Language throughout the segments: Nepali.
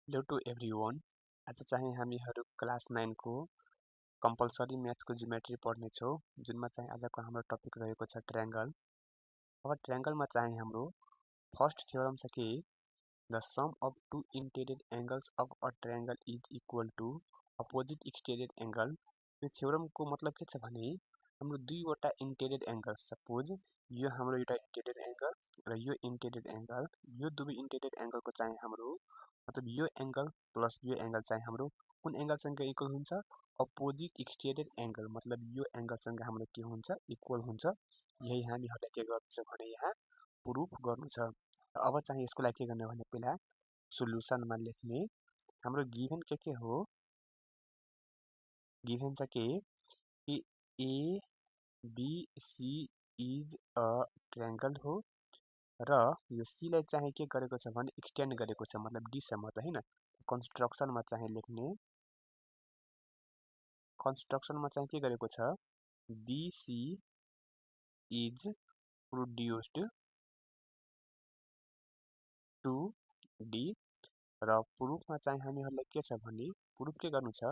Hello to everyone. आज चाहिँ हामीहरू क्लास 9 को कम्पलसरी म्याथको जियोमेट्री पढ्नेछौँ, जुनमा चाहिँ आजको हाम्रो टपिक रहेको छ ट्रायंगल। अब ट्रायंगलमा चाहिँ हाम्रो फर्स्ट थ्योरम छ कि the sum of two interior angles of a triangle is equal to opposite exterior angle. यो थ्योरमको मतलब के छ भने हाम्रो दुईवटा इन्टेरियर एंगल, सपोज यो हाम्रो एउटा इन्टेरियर एंगल र यो इन्टेरियर एंगल, यो दुवै इन्टेरियर एंगलको चाहिँ हाम्रो मतलब यो एंगल प्लस यो एंगल चाहिँ हाम्रो कुन एंगलसँग इक्वल हुन्छ? अपोजिट एक्सटेरियर एंगल, मतलब यो एंगलसँग हाम्रो के हुन्छ? इक्वल हुन्छ। यही हामीहरूलाई के गर्नु छ भने यहाँ प्रुफ गर्नु छ। अब चाहिँ यसको लागि के गर्ने भने पहिला सोल्युसनमा लेख्ने। हाम्रो गिभन के हो? गिभन छ कि A B C is a triangle हो र यो सी लाई चाहिँ के गरेको छ भने एक्सटेन्ड गरेको छ, मतलब डी सम्म त हैन। कन्स्ट्रक्सनमा चाहिँ लेख्ने, कन्स्ट्रक्सनमा चाहिँ के गरेको छ? BC is produced to D र प्रुफमा चाहिँ हामीहरूलाई के छ भने प्रुफ के गर्नु छ?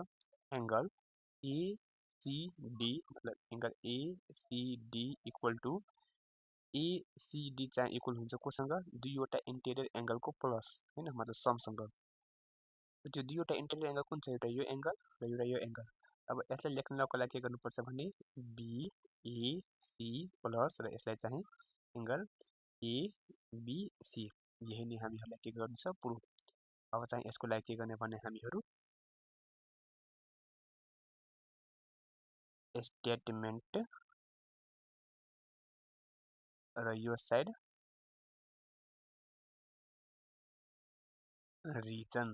एंगल एसीडी, मतलब angle ACD equal to ACD चाहिँ इक्वल हुन्छ कोसँग? दुईवटा इन्टेरियर एंगलको प्लस हैन, मतलब समसँग। त्यो दुईवटा इन्टेरियर एंगल कुन छ? एउटा यो एंगल र एउटा यो एंगल। अब यसलाई लेख्नको लागि के गर्नुपर्छ भने बीएसी प्लस र यसलाई चाहिँ एंगल एबीसी, यही नै हामीहरूलाई के गर्नु छ? प्रुफ। अब चाहिँ यसको लागि के गर्ने भने हामीहरू स्टेटमेन्ट र यो साइड रिजन।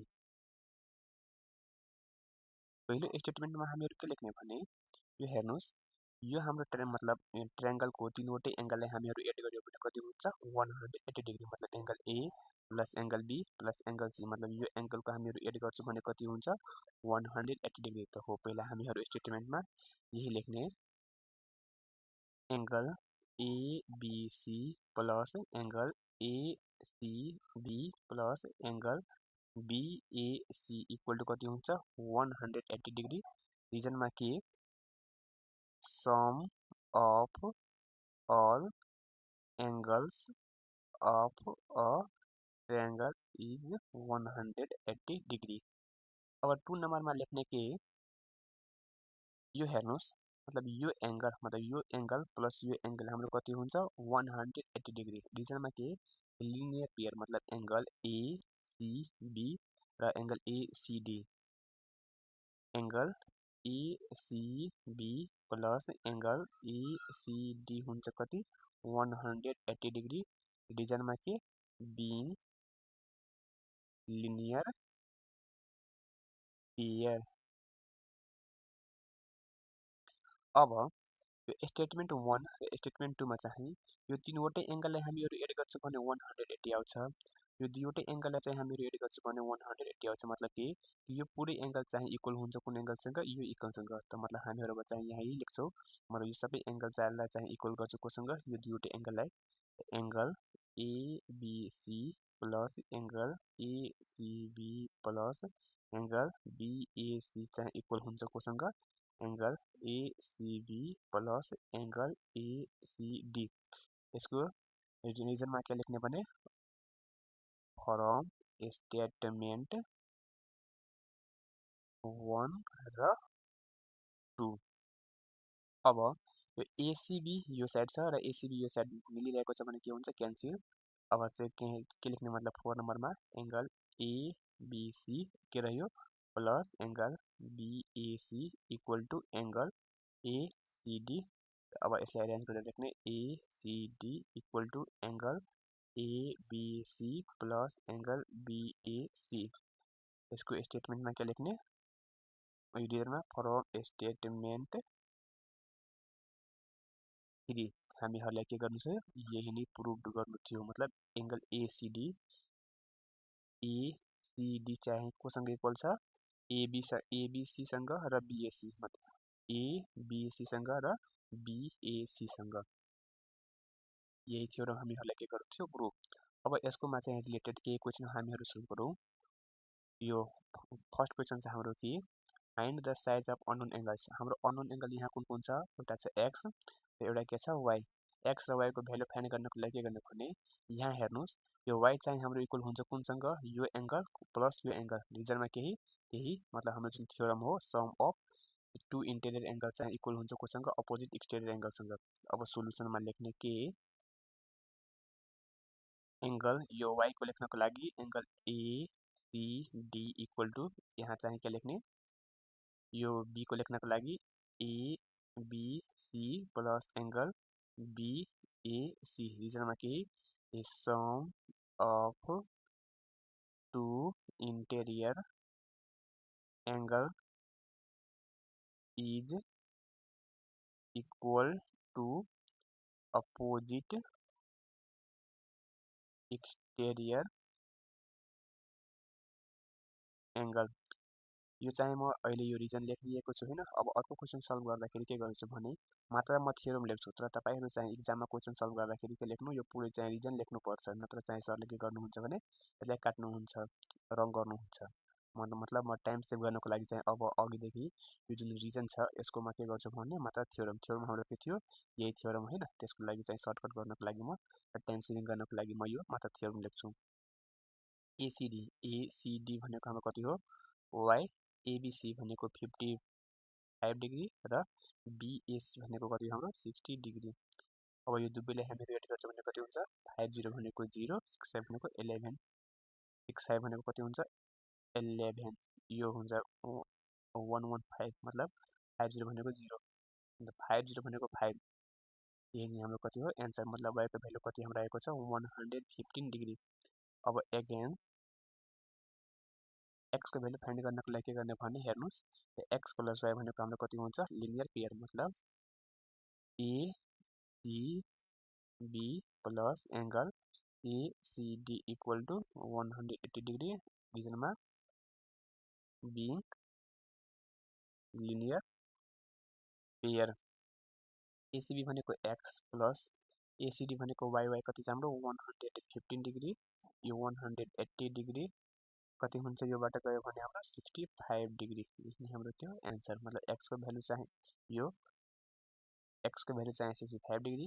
पहिलो स्टेटमेन्टमा हामीहरू के लेख्ने भने यो हेर्नुस्, यो हाम्रो मतलब ट्रायंगलको तीनवटै एंगललाई हामीहरू एड गर्यो भने कति हुन्छ? 180 डिग्री, मतलब angle A plus angle B plus angle C, मतलब यो एंगलको हामीहरू एड गर्छौँ भने कति हुन्छ? 180 डिग्री त हो। पहिला हामीहरू स्टेटमेन्टमा यही लेख्ने, angle ABC plus angle ACB plus angle BAC equal to कति हुन्छ? 180 डिग्री। रिजनमा के? Sum of all angles of a triangle is 180 degree. अब 2 नंबरमा लेख्ने के? यो हेर्नुस्, मतलब यो एंगल, मतलब यो एंगल प्लस यो एंगल हाम्रो कति हुन्छ? 180 डिग्री। रिजनमा के? लिनियर पेयर, मतलब एंगल एसीबी र angle ACD. Angle ACB plus angle ACD हुन्छ कति? 180 डिग्री। रिजनमा के? Being linear pair. अब यो स्टेटमेन्ट 1 र स्टेटमेन्ट 2 मा चाहिँ यो तीनवटै एंगललाई हामीहरू एड गर्छौँ भने 180 आउँछ। यो दुईवटै एंगललाई चाहिँ हामीहरू एड गर्छौँ भने 180 आउँछ, मतलब कि यो पुरै एंगल चाहिँ इक्वल हुन्छ कुन एंगलसँग? यो इक्वलसँग। त मतलब हामीहरू अब चाहिँ यही लेख्छौँ, मतलब यो सबै एंगल चाहिँ इक्वल गर्छु कोसँग? यो दुईवटै एंगललाई। Angle ABC plus angle ACB plus angle BAC चाहिँ इक्वल हुन्छ कोसँग? Angle ACB plus angle ACD. यसको रिजनमा के लेख्ने भने फ्रम स्टेटमेन्ट 1 र 2। अब यो एसीबी यो साइड छ र एसीबी यो साइड मिलिरहेको छ भने के हुन्छ? क्यान्सल। अब चाहिँ के लेख्ने, मतलब 4 नंबरमा एंगल एबीसी के रह्यो plus angle BAC equal to angle ACD. अब यसलाई अरेन्ज गरेर लेख्ने, ACD equal to angle ABC plus angle BAC. यसको स्टेटमेन्टमा के लेख्ने? रिजनमा फ्रम स्टेटमेन्ट 3 हामीहरूलाई के गर्नु छ? यही नै प्रुभ गर्नु थियो, मतलब एंगल एसीडी चाहिँ कोसँग इक्वल छ? एबीसी सँग र बीएसी, मतलब एबीसी सँग र बीएसी सँग। यही थियो र हामीहरूलाई के गर्नु थियो? प्रुफ। अब यसकोमा चाहिँ रिलेटेड केही क्वेसन हामीहरू सोल्भ गरौँ। यो फर्स्ट क्वेसन छ हाम्रो कि find the size of unknown angles. हाम्रो अननोन एङ्गल यहाँ कुन कुन छ? एउटा छ एक्स र एउटा के छ वाइ। एक्स र वाइको भ्यालु फाइन्ड गर्नको लागि के गर्नु भने यहाँ हेर्नुहोस्, यो वाइ चाहिँ हाम्रो इक्वल हुन्छ कुनसँग? यो एङ्गल प्लस यो एङ्गल, रिजनमा केही मतलब हाम्रो जुन थ्योरम हो sum of two interior angle चाहिँ इक्वल हुन्छ कोसँग? अपोजिट एक्सटेरियर एङ्गलसँग। अब सोलुसनमा लेख्ने के एङ्गल यो वाइको लेख्नको लागि एङ्गल एसिडी इक्वल टु यहाँ चाहिँ के लेख्ने, यो बीको लेख्नको लागि एबिसी प्लस एङ्गल बिएसी, रिजनमा केही sum of two interior angle is equal to opposite exterior angle. यो चाहिँ म अहिले यो रिजन लेखिएको छु होइन। अब अर्को क्वेसन सल्भ गर्दाखेरि के गर्छु भने मात्र म थ्योरम लेख्छु, तर तपाईँहरू चाहिँ इक्जाममा क्वेसन सल्भ गर्दाखेरि के लेख्नु, यो पुरै चाहिँ रिजन लेख्नुपर्छ, नत्र चाहिँ सरले के गर्नुहुन्छ भने यसलाई काट्नुहुन्छ, रङ गर्नुहुन्छ। मतलब म टाइम सेभ गर्नको लागि चाहिँ अब अघिदेखि यो जुन रिजन छ यसको म के गर्छु भने मात्र थ्योरम हाम्रो के थियो, यही थ्योरम होइन, त्यसको लागि चाहिँ सर्टकट गर्नको लागि म टाइम सेभिङ गर्नको लागि म यो मात्र थ्योरम लेख्छु। एसिडी भनेको हाम्रो कति हो? वाइ। एबिसी भनेको 55 डिग्री र बिएसी भनेको कति हाम्रो 60 डिग्री। अब यो दुवैलाई हामीले एड गर्छौँ भने कति हुन्छ? 50 भनेको 0, 65 भनेको 11, 65 भनेको कति हुन्छ? 11, यो हुन्छ 115, मतलब 50 भनेको 0, 50 भनेको 5, यही नै हाम्रो कति हो? एन्सर। मतलब वाइको भ्यालु कति हाम्रो आएको छ? 115 डिग्री। अब एगेन एक्सको भ्यालु फाइन्ड गर्नको लागि के गर्ने भने हेर्नुहोस्, एक्स प्लस वाइ भनेको हाम्रो कति हुन्छ? लिनियर पेयर, मतलब ACB plus angle ACD equal to 180 degree, रिजनमा बिङ लिनियर पेयर। एसिबी भनेको एक्स प्लस एसिडी भनेको वाइ कति छ हाम्रो? 115 डिग्री, यो 180 डिग्री कति हुन्छ? योबाट गयो भने हाम्रो 65 डिग्री, यही हाम्रो त्यो एन्सर। मतलब एक्सको भ्यालु चाहिँ यो, एक्सको भ्यालु चाहिँ 65 डिग्री,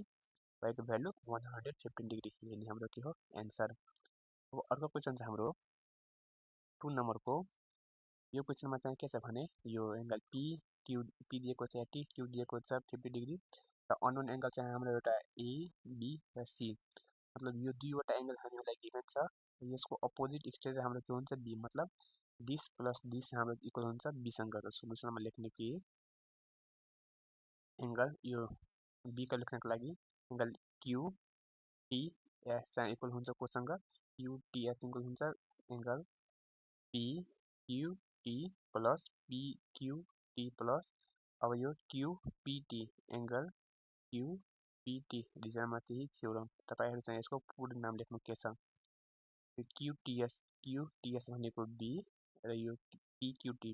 वाइको भ्यालु 115 डिग्री, यही हाम्रो के हो? एन्सर। अब अर्को क्वेसन छ हाम्रो 2 नम्बरको। यो क्वेसनमा चाहिँ के छ भने यो एङ्गल पी दिएको छ, टी क्यू दिएको छ 50 डिग्री र अननोन एङ्गल चाहिँ हाम्रो एउटा एबी र सी, मतलब यो दुईवटा एङ्गल हामीलाई गिभन छ। यसको अपोजिट एक्सटेरियर हाम्रो के हुन्छ? बी, मतलब दिस प्लस दिस हाम्रो इक्वल हुन्छ बीसँग। र सोलुसनमा लेख्ने के एङ्गल यो बीको लेख्नको लागि एङ्गल क्युटिएस चाहिँ इक्वल हुन्छ कोसँग? क्युटिएस इक्वल हुन्छ एङ्गल पिक्युटी प्लस पिक्युटी प्लस, अब यो क्युपिटी एङ्गल क्युपिटी, रिजनमा केही थ्योरम। तपाईँहरू चाहिँ यसको पुरै नाम लेख्नु के छ? क्युटिएस भनेको बी र यो पिक्युटी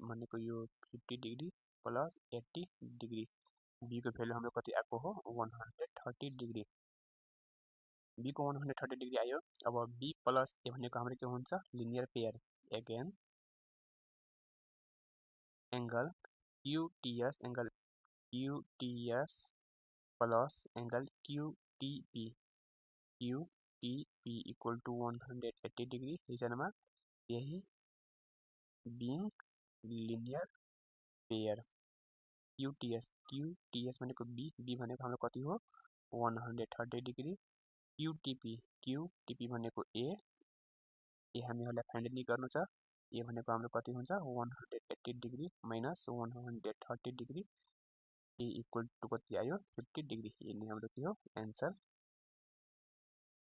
भनेको यो 50 डिग्री प्लस 80 डिग्री। बीको भ्यालु हाम्रो कति आएको हो? 130 डिग्री। बीको 130 डिग्री आयो। अब बी प्लस ए भनेको हाम्रो के हुन्छ? Linear pair. Again angle QTS plus angle QTP equal to 180 degree, रिजनमा यही बिङ लिनियर पेयर। क्युटिएस भनेको बी भनेको हाम्रो कति हो? 130 डिग्री। क्युटिपी भनेको ए हामीहरूलाई फाइन्ड नि गर्नु छ। ए भनेको हाम्रो कति हुन्छ? 180 degree minus 130 degree, A equal to कति आयो? 50 डिग्री, यही हाम्रो के हो? एन्सर।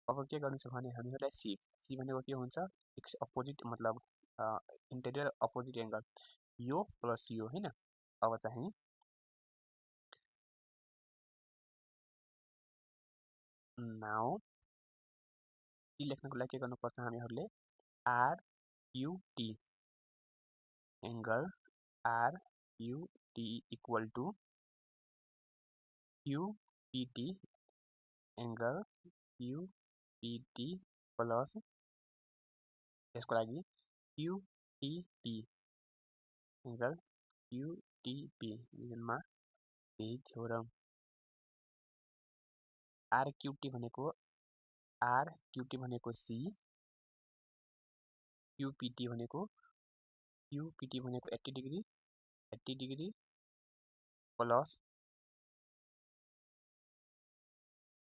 अब के गर्नु छ भने हामीहरूलाई सी भनेको के हुन्छ? अपोजिट, मतलब इन्टेरियर अपोजिट एङ्गल, यो प्लस यो होइन। अब चाहिँ नाउ सी लेख्नको लागि के गर्नुपर्छ हामीहरूले? RQT angle RQT equal to QPT angle QPT plus, यसको लागि QTP एंगल QTP रिजनमा यही थ्योरम। RQT भनेको C, QPT भनेको 80 डिग्री प्लस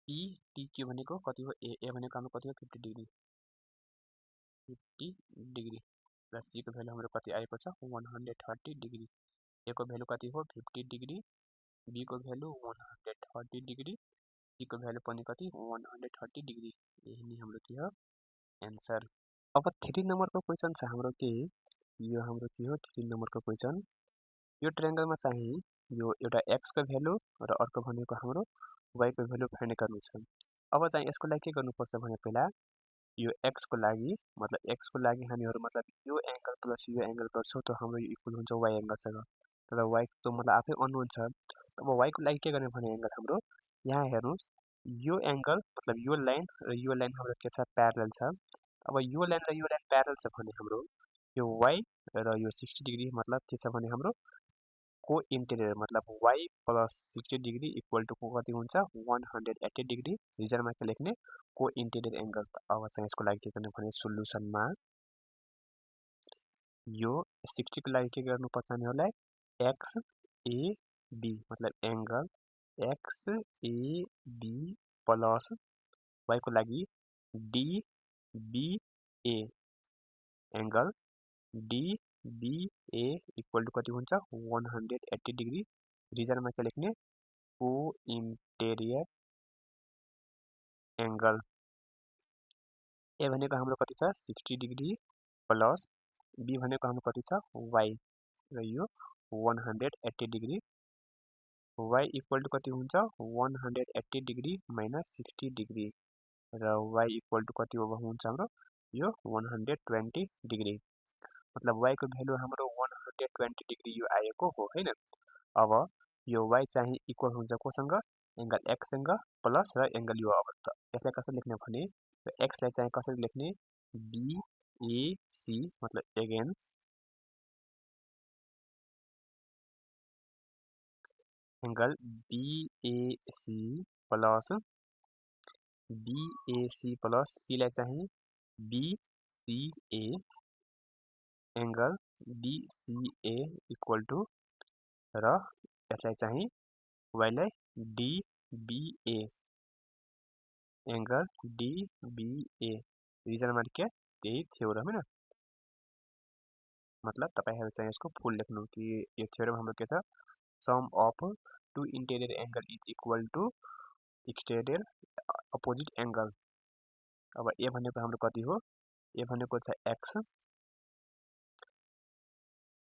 PTQ भनेको कति हो ए भनेको हाम्रो कति हो 50 डिग्री प्लस C को भ्यालु हाम्रो कति आएको छ 130 डिग्री, ए को भ्यालु कति हो 50 डिग्री, बी को भ्यालु 130 डिग्री, सी को भ्यालु पनि कति 130 डिग्री। यही नै हाम्रो के हो एन्सर। अब 3 नम्बरको क्वेसन छ हाम्रो के यो हाम्रो के हो 3 नम्बरको क्वेसन। यो ट्रायंगलमा चाहिँ यो एउटा x को भ्यालु र अर्को भनेको हाम्रो y को भ्यालु फाइन्ड गर्नु छ। अब चाहिँ यसको लागि के गर्नुपर्छ भने पहिला यो x को लागि हामीहरु मतलब यो एंगल प्लस यो एंगल गर्छौं त हाम्रो यो इक्वल हुन्छ y एंगलसँग। तर y तो मतलब आफै अननोन छ। अब y को लागि के गर्ने भने एंगल हाम्रो यहाँ हेर्नुस् यो एंगल मतलब यो लाइन र यो लाइन हाम्रो के छ प्यारलल छ। अब यो लाइन र यो लाइन प्यारलल छ भने हाम्रो यो y र यो 60 डिग्री मतलब के छ भने हाम्रो को इंटेरियर मतलब y plus 60 degree equal to को कति हुन्छ 180 डिग्री रिजनमा के लेख्ने को इंटेरियर एंगल। अब चाहिँ यसको लागि के गर्ने भने सोलुसनमा यो 60 को लागि के गर्नुपर्छ हामीहरुलाई XAB मतलब एंगल XAB प्लस y को लागि DBA angle DBA equal to कति हुन्छ 180 डिग्री रिजनमा के लेख्ने को इंटेरियर एंगल। ए भनेको हाम्रो कति छ 60 डिग्री प्लस बी भनेको हाम्रो कति छ y र यो 180 डिग्री y इक्वल टू कति हुन्छ 180 डिग्री माइनस 60 डिग्री र y इक्वल टू कति हुन्छ हाम्रो यो 120 डिग्री मतलब y को भ्यालु हाम्रो 120 डिग्री यो आएको हो हैन। अब यो y चाहिँ इक्वल हुन्छ कोसँग एंगल x सँग प्लस र एंगल यो अब त यसलाई कसरी लेख्ने भने x लाई चाहिँ कसरी लेख्ने BAC मतलब again angle BAC plus C लाई चाहिँ BCA angle BCA equal to र यसलाई चाहिँ y लाई DBA एंगल DBA रिजनमा के त्यही थ्योरम हैन। मतलब तपाईहरु चाहिँ यसको फुल लेख्नु कि यो थ्योरम हाम्रो के छ sum of two interior angle is equal to exterior opposite angle. अब ए भनेको हाम्रो कति हो ए भनेको छ x,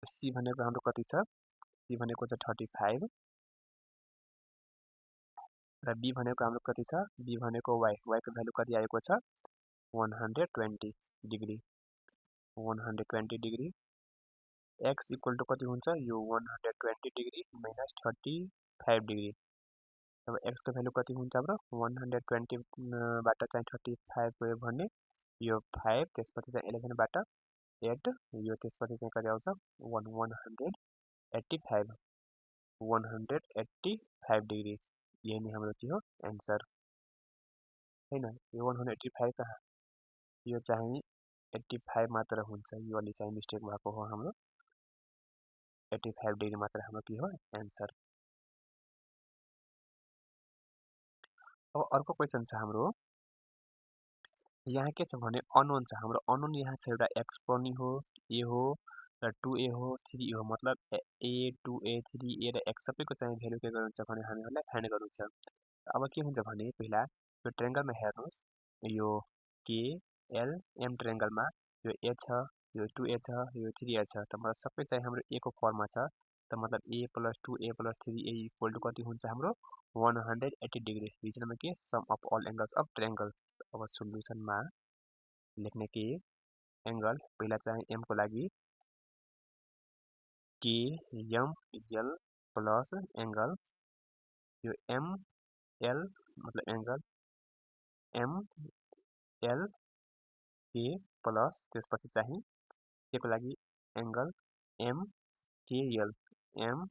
सी भनेको हाम्रो कति छ सी भनेको छ 35 र बी भनेको हाम्रो कति छ बी भनेको y को भ्यालु कति आएको छ 120 degree 120 degree x equal to कति हुन्छ यो 120 डिग्री माइनस 35 डिग्री। अब x को भ्यालु कति हुन्छ हाम्रो 120 बाट चाहिँ 35 गयो भने यो 5 त्यसपछि चाहिँ 11 बाट 8 यो त्यसपछि चाहिँ कति आउँछ 185 डिग्री। यही नै हाम्रो के हो एन्सर हैन। यो 185 कहाँ यो चाहिँ 85 मात्र हुन्छ यो अलि चाहिँ मिस्टेक भएको हो हाम्रो 85 डिग्री मात्र हाम्रो के हो एन्सर। अब अर्को क्वेशन छ हाम्रो यहाँ के छ भने अननोन छ हाम्रो अननोन यहाँ छ एउटा x पनि हो a हो र 2a हो 3a हो मतलब a 2a 3a र x सबैको चाहिँ भ्यालु के गर्नु छ भने हामीहरुलाई फाइन्ड गर्नु छ। अब के हुन्छ भने पहिला यो ट्रायंगलमा हेर्नुस् यो k l m ट्रायंगलमा यो a छ यो 2a छ यो 3a छ त मतलब सबै चाहिँ हाम्रो a को फर्ममा छ त मतलब a + 2a + 3a equal to कति हुन्छ हाम्रो 180 डिग्री रिजनमा के sum of all angles of triangle. अब सोलुसनमा लेख्ने के एंगल पहिला चाहिँ m को लागि k m l plus angle यो m l मतलब angle m l k plus त्यसपछि चाहिँ के को लागि angle MKL MKL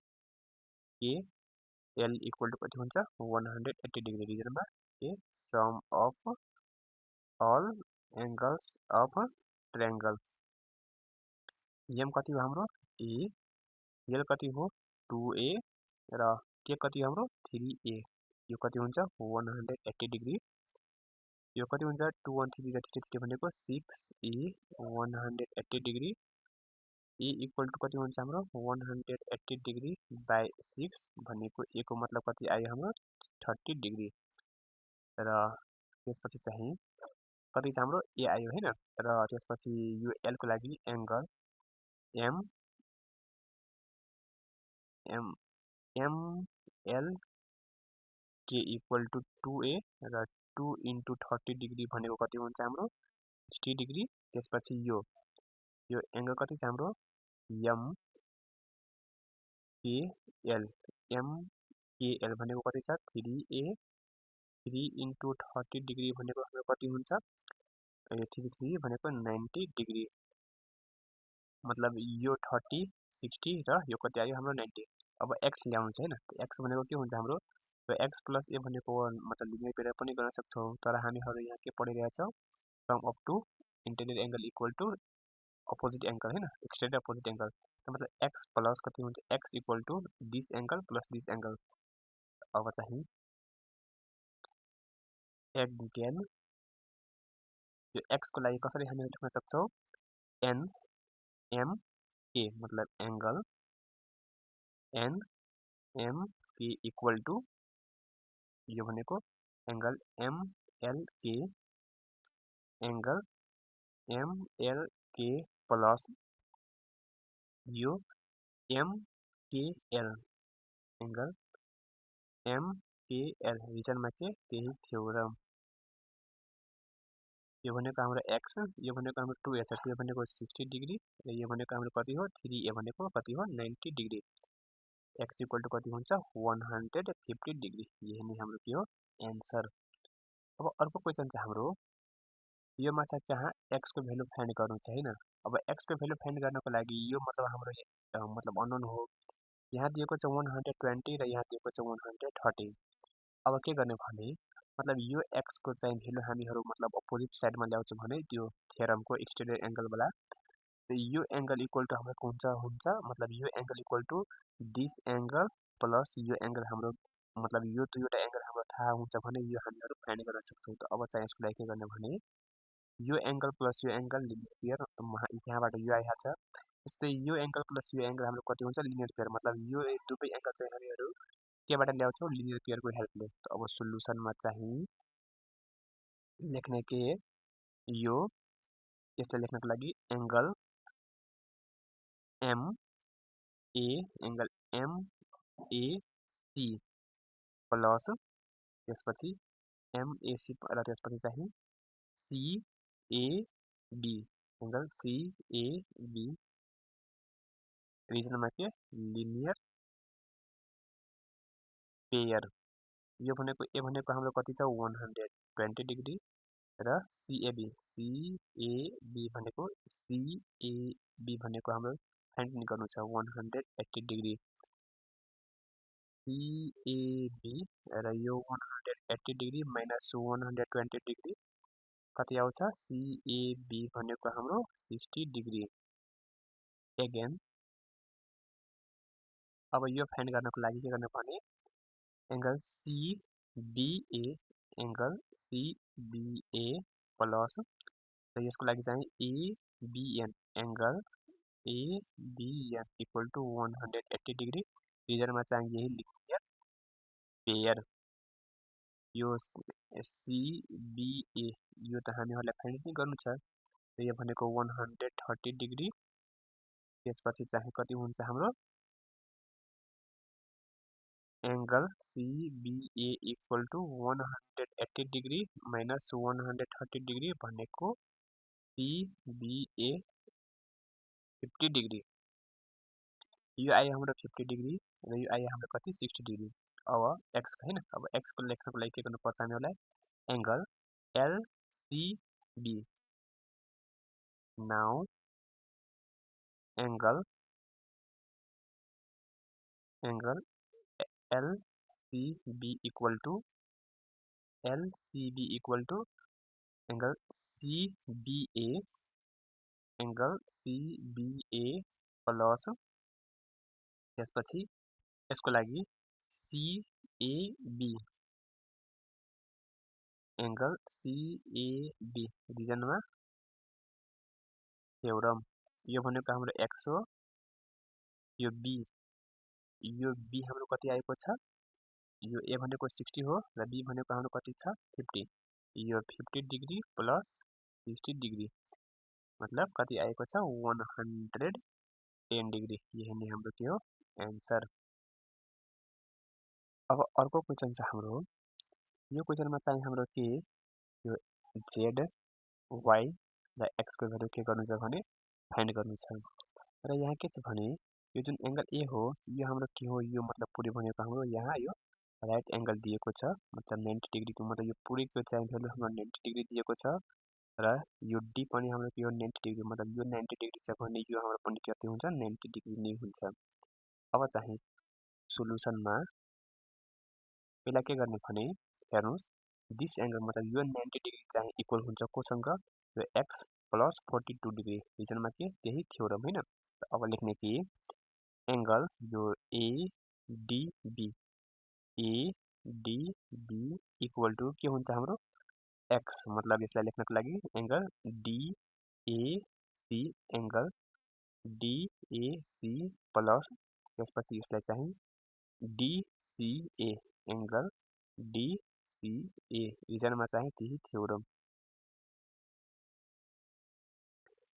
equal to कति हुन्छ 180 डिग्री रिजनमा के sum of all angles of triangle m कति हो हाम्रो a l कति हो 2a र k कति हाम्रो 3a यो कति हुन्छ 180 डिग्री यो कति हुन्छ 213 र 3 भनेको 6a 180 degree a equal to कति हुन्छ हाम्रो 180 डिग्री बाइ 6 भनेको a को मतलब कति आयो हाम्रो 30 डिग्री र त्यसपछि चाहिँ कति छ हाम्रो a आयो हैन र त्यसपछि यो l को लागि एंगल ML के इक्वल टु 2a र 2 × 30 डिग्री भनेको कति हुन्छ हाम्रो 60 डिग्री त्यसपछि यो एंगल कति छ हाम्रो MKL भनेको कति छ 3a 3 × 30 डिग्री भनेको हाम्रो कति हुन्छ 3 भनेको 90 डिग्री मतलब यो 30 60 र यो कति आयो हाम्रो 90 अब x ल्याउनु छ हैन x भनेको के हुन्छ हाम्रो र x प्लस a भनेको मतलब लिनियर पेयर पनि गर्न सक्छौं तर हामीहरु यहाँ के पढिरहेका छौं sum of two interior angle equal to opposite angle हैन एक्सटेरियर अपोजिट एंगल मतलब x प्लस कति हुन्छ x equal to this angle plus this angle अब चाहिँ एंगल यो x को लागि कसरी हामी लेख्न सक्छौं n m k मतलब angle n m k equal to यो भनेको angle MLK angle MLK plus यो MKL एंगल MKL रिजनमा के त्यही थ्योरम यो भनेको हाम्रो x यो भनेको हाम्रो 2a छ 2a भनेको 60 डिग्री र यो भनेको हाम्रो कति हो 3a भनेको कति हो 90 डिग्री x इक्वल टु कति हुन्छ 150 डिग्री यही नै हाम्रो के हो एन्सर अब अर्को क्वेशन छ हाम्रो यो माछा कहाँ x को भ्यालु फाइन्ड गर्नु छ हैन अब x को भ्यालु फाइन्ड गर्नको लागि यो मतलब हाम्रो मतलब अननोन हो यहाँ दिएको छ 120 र यहाँ दिएको छ 130 अब के गर्ने भने मतलब यो x को चाहिँ भ्यालु हामीहरु मतलब अपोजिट साइडमा ल्याउँछौं भने त्यो थ्योरमको एक्सटेरियर एंगल वाला यो एंगल इक्वल टु हाम्रो हुन्छ मतलब यो angle equal to this angle plus यो एंगल हाम्रो मतलब यो दुईवटा एंगल हाम्रो थाहा हुन्छ भने यो हामीहरु फाइन्ड गर्न सक्छौं त अब चाहिँ यसको लागि के गर्ने भने यो एंगल प्लस यो एंगल लिनियर पेयर यहाँबाट यो आइहाल्छ त्यस्तै यो एंगल प्लस यो एंगल हाम्रो कति हुन्छ लिनियर पेयर मतलब यो दुवै एंगल चाहिँ हामीहरु केबाट ल्याउँछौं लिनियर पेयरको हेल्पले त अब सोलुसनमा चाहिँ लेख्ने के यो यसलाई लेख्नको लागि angle M A angle M A C plus त्यसपछि M A C र त्यसपछि चाहिँ C A B angle C A B रिजनमा के लिनियर पेयर यो भनेको ए भनेको हाम्रो कति छ 120 डिग्री र CAB भनेको CAB भनेको हाम्रो फाइन्ड गर्नु छ 180 डिग्री CAB र यो 180 डिग्री माइनस 120 डिग्री कति आउँछ CAB भनेको हाम्रो 60 डिग्री अगेन अब यो फाइन्ड गर्नको लागि के गर्ने भने angle CBA angle CBA plus र यसको लागि चाहिँ ABN angle ABN equal to 180 degree रिजनमा चाहिँ यही लिनियर पेयर यो CBA यो त हामीहरुलाई फाइन्ड नै गर्नु छ र यो भनेको 130 डिग्री त्यसपछि चाहिँ कति हुन्छ हाम्रो angle CBA equal to 180 degree minus 130 degree भनेको CBA 50 डिग्री यो आयो हाम्रो 50 डिग्री र यो आयो हाम्रो कति 60 डिग्री अब x हैन अब x को लेख्नको लागि के गर्नु पर्छ हामीलाई angle LCB now angle LCB equal to angle CBA plus त्यसपछि यसको लागि CAB एंगल CAB रिजनमा थ्योरम। यो भनेको हाम्रो x हो, यो b हाम्रो कति आएको छ, यो a भनेको 60 हो र b भनेको हाम्रो कति छ 50। यो 50 डिग्री प्लस 60 डिग्री मतलब कति आएको छ 110 डिग्री। यही नै हाम्रो के हो एन्सर। अब अर्को क्वेशन छ हाम्रो। यो क्वेशनमा चाहिँ हाम्रो के यो z y र x को भ्यालु के गर्नु छ भने फाइन्ड गर्नु छ। र यहाँ के छ भने यो जुन एंगल ए हो यो हाम्रो के हो, यो मतलब पुरै भनेको हाम्रो यहाँ यो राइट एंगल दिएको छ, मतलब 90 डिग्री को मतलब यो पुरैको चाहिँ भ्यालु हाम्रो 90 डिग्री दिएको छ र यो डी पनि हाम्रो के हो 90 डिग्री, मतलब यो 90 डिग्री छ भने यो हाम्रो पनि कति हुन्छ 90 डिग्री नै हुन्छ। अब चाहिँ सोलुसनमा पहिला के गर्ने भने हेर्नुस् दिस एंगल मतलब यो 90 डिग्री चाहिँ इक्वल हुन्छ कोसँग यो x प्लस 42 डिग्री रिजनमा के त्यही थ्योरम हैन। अब लेख्ने कि एंगल यो ADB इक्वल टू के हुन्छ हाम्रो x, मतलब यसलाई लेख्नको लागि angle DAC angle DAC plus त्यसपछि यसलाई चाहिँ DCA एंगल DCA रिजनमा चाहिँ त्यही थ्योरम।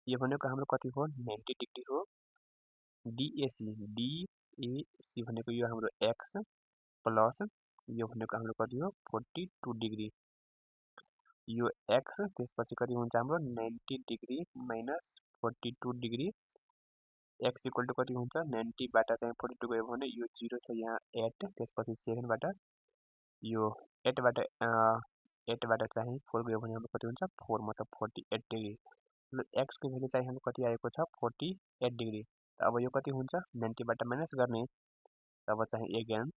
यो भनेको हाम्रो कति हो 90 डिग्री हो। DAC भनेको यो हाम्रो x प्लस यो भनेको हाम्रो कति हो 42 डिग्री। यो x त्यसपछि कति हुन्छ हाम्रो 90 degree minus 42 degree. x equal to कति हुन्छ 90 बाट चाहिँ 42 गयो भने यो 0 छ यहाँ 8 त्यसपछि 7 बाट यो 8 बाट चाहिँ 4 गयो भने हाम्रो कति हुन्छ 4 मतलब 48 डिग्री। मतलब x को भ्यालु चाहिँ हाम्रो कति आएको छ 48 डिग्री। अब यो कति हुन्छ 90 बाट माइनस गर्ने, तब चाहिँ again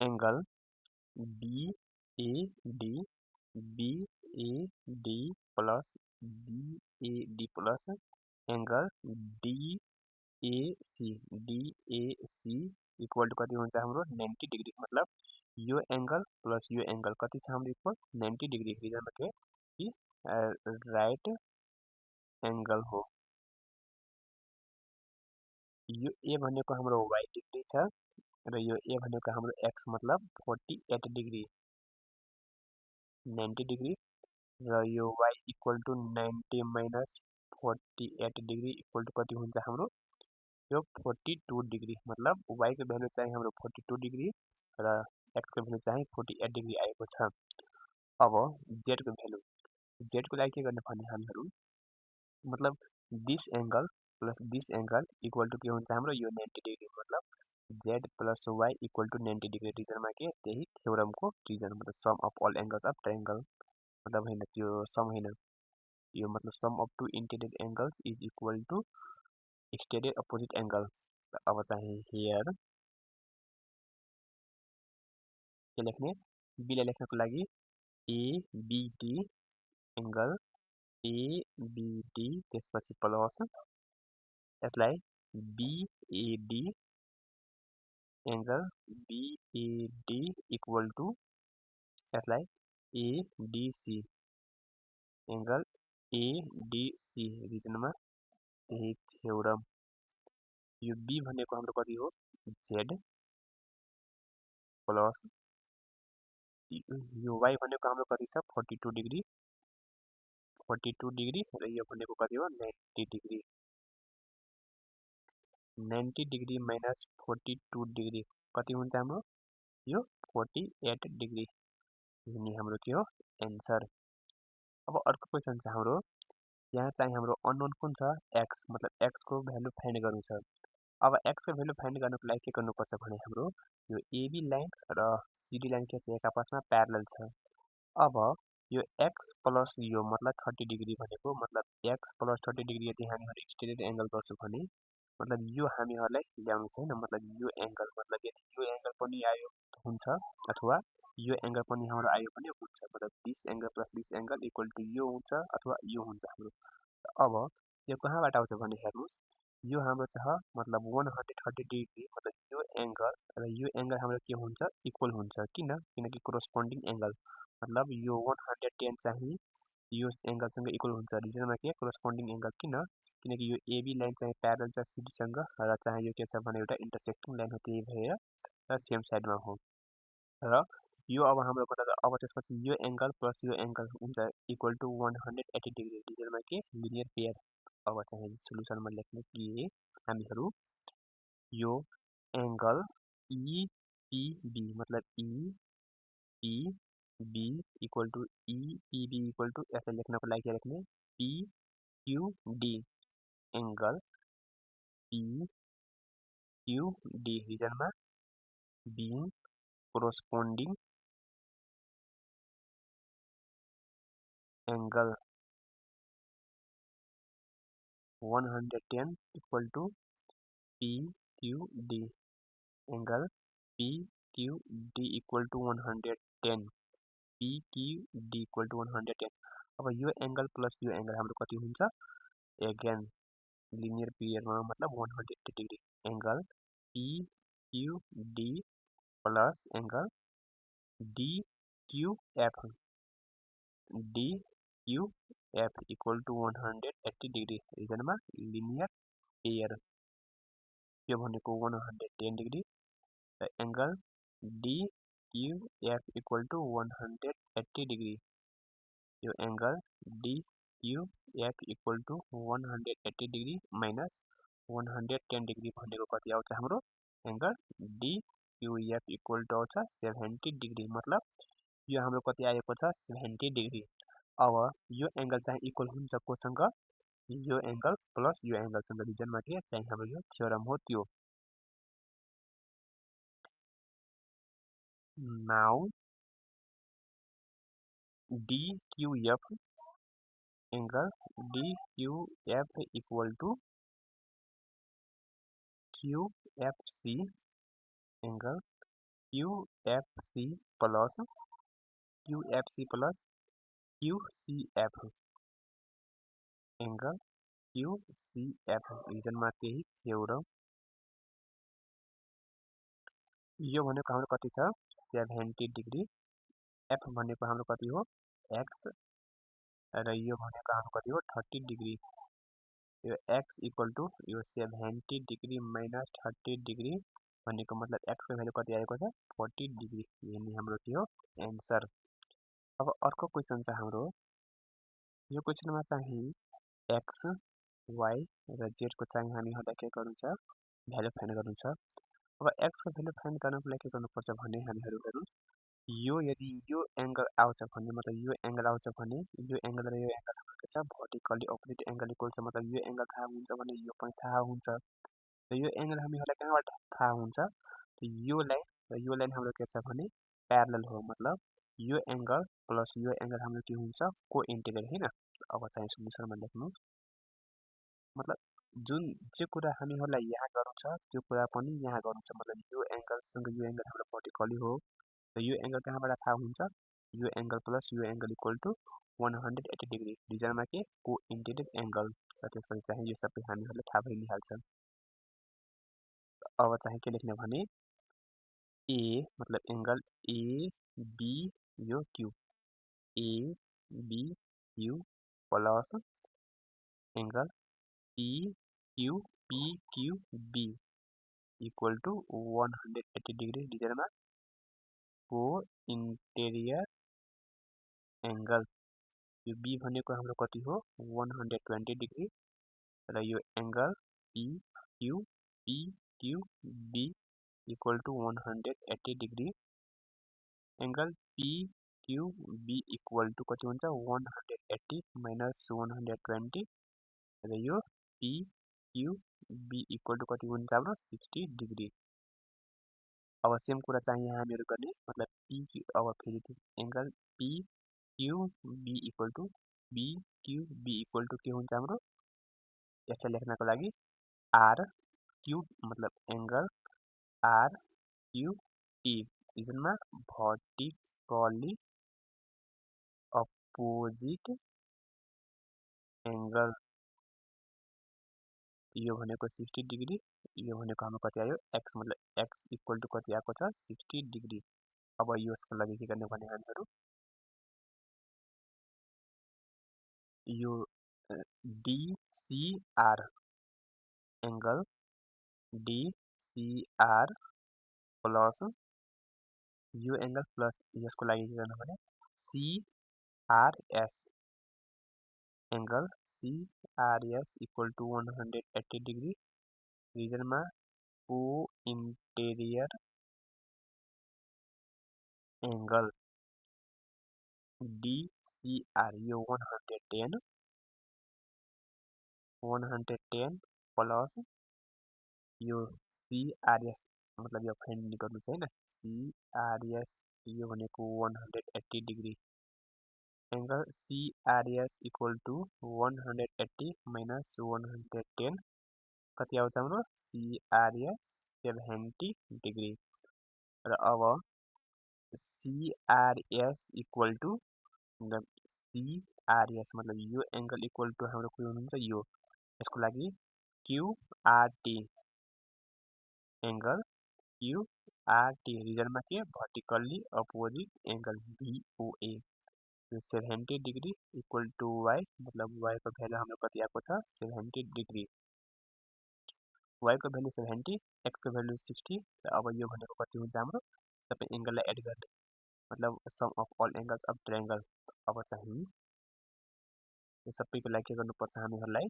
angle BAD plus angle DAC equal to कति हुन्छ हाम्रो 90 डिग्री। मतलब यो एंगल प्लस यो एंगल कति छ हाम्रो इक्वल 90 डिग्री रिजनमा के कि राइट एंगल हो। यो a भनेको हाम्रो y डिग्री छ र यो a भनेको हाम्रो x मतलब 48 डिग्री 90 डिग्री र यो y equal to 90 minus 48 degree equal to कति हुन्छ हाम्रो यो 42 डिग्री। मतलब y को भ्यालु चाहिँ हाम्रो 42 डिग्री र x को भ्यालु चाहिँ 48 डिग्री आएको छ। अब z को भ्यालु, z को लागि के गर्ने भने हामीहरु मतलब this angle plus this angle equal to के हुन्छ हाम्रो यो 90 डिग्री। मतलब z plus y equal to 90 degree रिजनमा के त्यही थ्योरम को रिजन, मतलब sum of all angles of triangle, मतलब हैन त्यो सम हैन यो मतलब sum of two interior angles is equal to exterior opposite angle. अब चाहिँ हियर के लेख्ने b लाई लेख्नको लागि ABD एंगल ABD त्यसपछि प्लस यसलाई BAD angle BAD equal to यसलाई ADC एंगल ADC रिजनमा यही थ्योरम। यो b भनेको हाम्रो कति हो z प्लस यो y भनेको हाम्रो कति छ 42 डिग्री र यो भनेको कति हो 90 डिग्री। 90 डिग्री माइनस 42 डिग्री कति हुन्छ हाम्रो यो 48 डिग्री। यही हाम्रो के हो एन्सर। अब अर्को क्वेशन छ हाम्रो, यहाँ चाहिँ हाम्रो अननोन कुन छ x, मतलब x को भ्यालु फाइन्ड गर्नु छ। अब x को भ्यालु फाइन्ड गर्नको लागि के गर्नुपर्छ भने हाम्रो यो AB लाइन र CD लाइन के छ एक आपसमा प्यारलल छ। अब यो x प्लस यो मतलब 30 डिग्री भनेको मतलब x प्लस 30 डिग्री यदि हामीहरू एक्सटेन्डेड एंगल गर्छौं भने मतलब यो हामीहरूलाई ल्याउनु छैन मतलब यो एंगल मतलब यदि यो एंगल पनि आयो हुन्छ अथवा यो एंगल पनि हाम्रो आयो भने हुन्छ मतलब this angle plus this angle equal to यो हुन्छ अथवा यो हुन्छ हाम्रो। अब यो कहाँबाट आउँछ भने हेर्नुस् यो हाम्रो छ मतलब 130 डिग्री मतलब यो एंगल र यो एंगल हाम्रो के हुन्छ इक्वल हुन्छ किनकि कोरेस्पोन्डिङ एंगल मतलब यो 110 चाहिँ यो एंगलसँग इक्वल हुन्छ रिजनमा के कोरेस्पोन्डिङ एंगल किनकि यो एबी लाइन चाहिँ प्यारल छ सीडीसँग र चाहिँ यो के छ भने एउटा इन्टरसेक्टिङ लाइन हो त्यही भएर र सेम साइडमा हो र यो अब हाम्रो कता अब त्यसपछि यो एंगल प्लस यो एंगल हुन्छ इक्वल टु 180 डिग्री रिजनमा के लिनियर पेयर। अब चाहिँ सोलुसनमा लेख्ने के हामीहरू यो एंगल EPB मतलब EPB equal to EPB equal to यसलाई लेख्नको लागि के लेख्ने PQD एंगल PQD रिजनमा being corresponding angle 110 equal to PQD angle PQD equal to 110 PQD equal to 110। अब यो एंगल प्लस यो एंगल हाम्रो कति हुन्छ अगेन लिनियर पेयरमा मतलब 180 degree angle PQD plus angle DQF equal to 180 degree रिजनमा लिनियर पेयर यो भनेको 110 डिग्री र angle DQF equal to 180 degree यो angle DQF equal to 180 degree minus 110 degree भनेको कति आउँछ हाम्रो एंगल DQF equal to आउँछ 70 डिग्री मतलब यो हाम्रो कति आएको छ 70 डिग्री। अब यो एंगल चाहिँ इक्वल हुन्छ कोसँग यो एंगल प्लस यो एंगलसँग रिजनमा के चाहिँ हाम्रो यो थ्योरम हो त्यो। Now DQF angle DQF equal to QFC angle QFC plus QCF angle QCF रिजनमा त्यही थ्योरम यो भनेको हाम्रो कति छ 70 डिग्री F भनेको हाम्रो कति हो X र यो भनेको हाम्रो कति हो 30 डिग्री यो X इक्वल टु यो 70 डिग्री माइनस 30 डिग्री भनेको मतलब X को भ्यालु कति आएको छ 40 डिग्री यही हाम्रो के हो एन्सर। अब अर्को क्वेशन छ हाम्रो यो क्वेशनमा चाहिँ X Y र Z को चाहिँ हामीहरूलाई के गर्नु छ भ्यालु फाइन्ड गर्नु छ। अब X को भ्यालु फाइन्ड गर्नको लागि के गर्नुपर्छ भने हामीहरू हेरौँ यो यदि यो एंगल आउँछ भने मतलब यो एंगल आउँछ भने यो एंगल र यो एंगल हाम्रो के छ भर्टिकली अपोजिट एंगल इक्वल छ मतलब यो एंगल थाहा हुन्छ भने यो पनि थाहा हुन्छ र यो एंगल हामीहरूलाई कहाँबाट थाहा हुन्छ यो लाइन र यो लाइन हाम्रो के छ भने प्यारलल हो मतलब यो एंगल प्लस यो एंगल हाम्रो के हुन्छ कोइन्टिग्रल हैन। अब चाहिँ सोलुसनमा लेख्नु मतलब जुन जे कुरा हामीहरूलाई यहाँ गर्नु छ त्यो कुरा पनि यहाँ गर्नु छ मतलब यो एंगलसँग यो एंगल हाम्रो भर्टिकली हो र यो एंगल कहाँबाट थाहा हुन्छ यो एंगल प्लस यो एंगल इक्वल टु 180 डिग्री रिजनमा के कोइन्टिग्रल एंगल र त्यसपछि चाहिँ यो सबै हामीहरूलाई थाहा भइहाल्छ। अब चाहिँ के लेख्ने भने ए मतलब एंगल AB यो Q ABQ plus angle PQB equal to 180 degree रिजनमा कोइन्टिग्रल एंगल यो B भनेको हाम्रो कति हो 120 डिग्री र यो angle PQB equal to 180 degree angle PQB equal to कति हुन्छ 180 माइनस 120 र यो PQB इक्वल टु कति हुन्छ हाम्रो 60 डिग्री। अब सेम कुरा चाहिँ यहाँ हामीहरू गर्ने मतलब अब फेरि angle QB equal to QB equal to के हुन्छ हाम्रो यसलाई लेख्नको लागि आर क्युब मतलब एंगल आर क्यू टी रिजनमा भर्टिकली अपोजिट एंगल यो भनेको 60 डिग्री यो भनेको हाम्रो कति आयो x मतलब x इक्वल टु कति आएको छ 60 डिग्री। अब यसको लागि के गर्ने भने हामीहरु यो DCR एंगल DCR प्लस यो एंगल प्लस यसको लागि के गर्ने भने CRS angle CRS equal to 180 degree रिजनमा को इंटेरियर एंगल DCR यो 110 प्लस यो CRS मतलब यो फाइन्ड गर्नु छ हैन CRS यो भनेको 180 degree angle CRS equal to 180 minus 110 कति आउँछ हाम्रो CRS 70 डिग्री र अब CRS इक्वल टु मतलब CRS मतलब यो एंगल इक्वल टु हाम्रो के हुनुहुन्छ यो यसको लागि QRT एंगल QRT रिजनमा के भर्टिकली अपोजिट एंगल VOA यो 70 डिग्री इक्वल टु y मतलब y को भ्यालु हाम्रो कति आएको छ 70 डिग्री y को भ्यालु 70 x को भ्यालु 60 र अब यो भनेको कति हुन्छ हाम्रो सबै एंगललाई एड गर्ने मतलब sum of all angles of triangle. अब चाहिँ यो सबैको लागि के गर्नुपर्छ हामीहरुलाई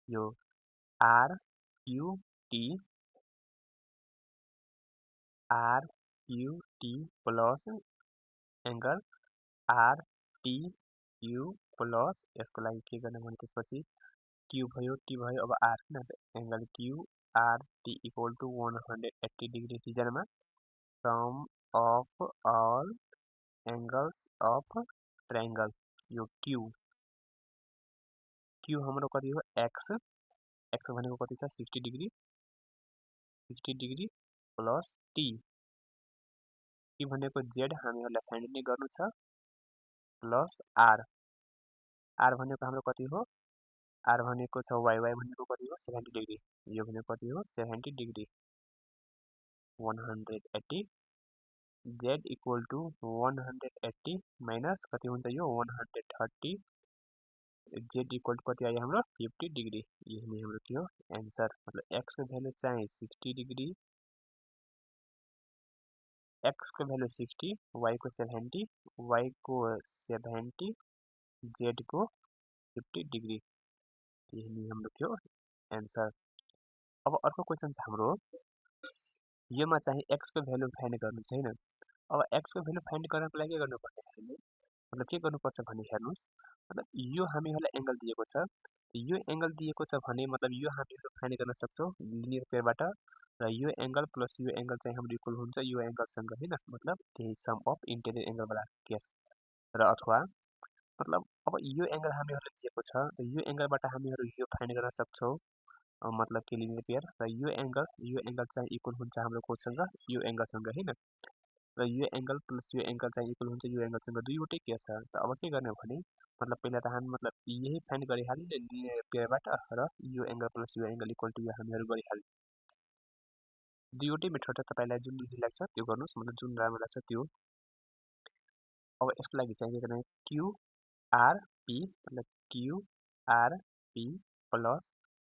यो RQT plus angle RTQ plus यसको लागि के गर्ने भने त्यसपछि Q भयो T भयो अब R हैन angle QRT equal to 180 degree रिजनमा sum of all angles of triangle यो Q हाम्रो कति हो x भनेको कति छ 60 डिग्री प्लस T भनेको Z हामीहरुलाई फाइन्ड नै गर्नु छ प्लस R भनेको हाम्रो कति हो R भनेको छ y भनेको कति हो 70 डिग्री यो भनेको कति हो 70 degree 180 Z equal to 180 minus कति हुन्छ यो 130 Z इक्वल टु कति आयो हाम्रो 50 डिग्री यही हाम्रो के हो आन्सर मतलब x को भ्यालु चाहिँ 60 डिग्री x को भ्यालु 60 y को 70 y को 70 z को 50 डिग्री यही हाम्रो के हो आन्सर। अब अर्को क्वेशन छ हाम्रो योमा चाहिँ x को भ्यालु फाइन्ड गर्नु छैन अब x को भ्यालु फाइन्ड गर्नको लागि के गर्नुपर्छ हामीले मतलब के गर्नुपर्छ भने हेर्नुस् मतलब यो हामीहरुलाई एंगल दिएको छ यो एंगल दिएको छ भने मतलब यो हामीहरु फाइन्ड गर्न सक्छौं लिनियर पेयरबाट र यो एंगल प्लस यो एंगल चाहिँ हाम्रो इक्वल हुन्छ यो एंगल सँग हैन मतलब त्यही सम अफ इन्टेरियर एंगल वाला केस र अथवा मतलब अब यो एंगल हामीहरुलाई दिएको छ र यो एंगलबाट हामीहरु यो फाइन्ड गर्न सक्छौं मतलब के लिनियर पेयर र यो एंगल चाहिँ इक्वल हुन्छ हाम्रो कोसँग यो एंगल सँग हैन र यो एंगल प्लस यो एंगल चाहिँ इक्वल हुन्छ यो एंगल सँग दुईवटै केस छ त अब के गर्ने भने मतलब पहिला त हामी मतलब यही फाइन्ड गरिहाल्ने लिनियर पेयरबाट र यो एंगल प्लस यो एंगल इक्वल टु यो हामीहरु गरिहाल्ने दुईवटै मेथड तपाईलाई जुन इजी लाग्छ त्यो गर्नुस् मतलब जुन राम्रो लाग्छ त्यो। अब यसको लागि चाहिँ के गर्ने QRP मतलब QRP plus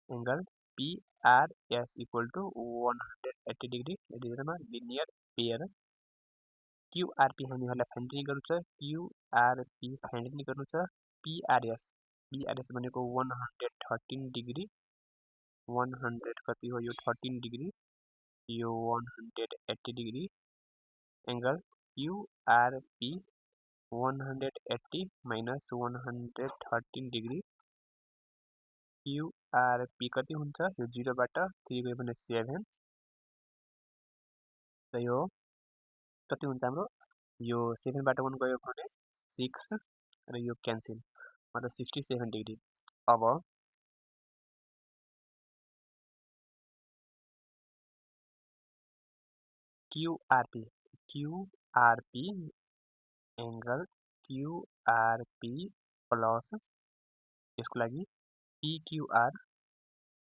angle PRS equal to 180 degree रिजनमा लिनियर पेयर QRP हामीहरुलाई फाइन्ड नै गर्नु छ QRP फाइन्ड नै गर्नु छ PRS भनेको 113 डिग्री 100 कति हो यो 13 डिग्री यो 180 degree angle QRP 180 minus 113 degree QRP कति हुन्छ यो 0 बाट 3 गयो भने 7 र यो कति हुन्छ हाम्रो यो 7बाट 1 गयो भने 6 र यो क्यान्सल मतलब 67 डिग्री। अब क्युआरपी एङ्गल क्युआरपी प्लस यसको लागि PQR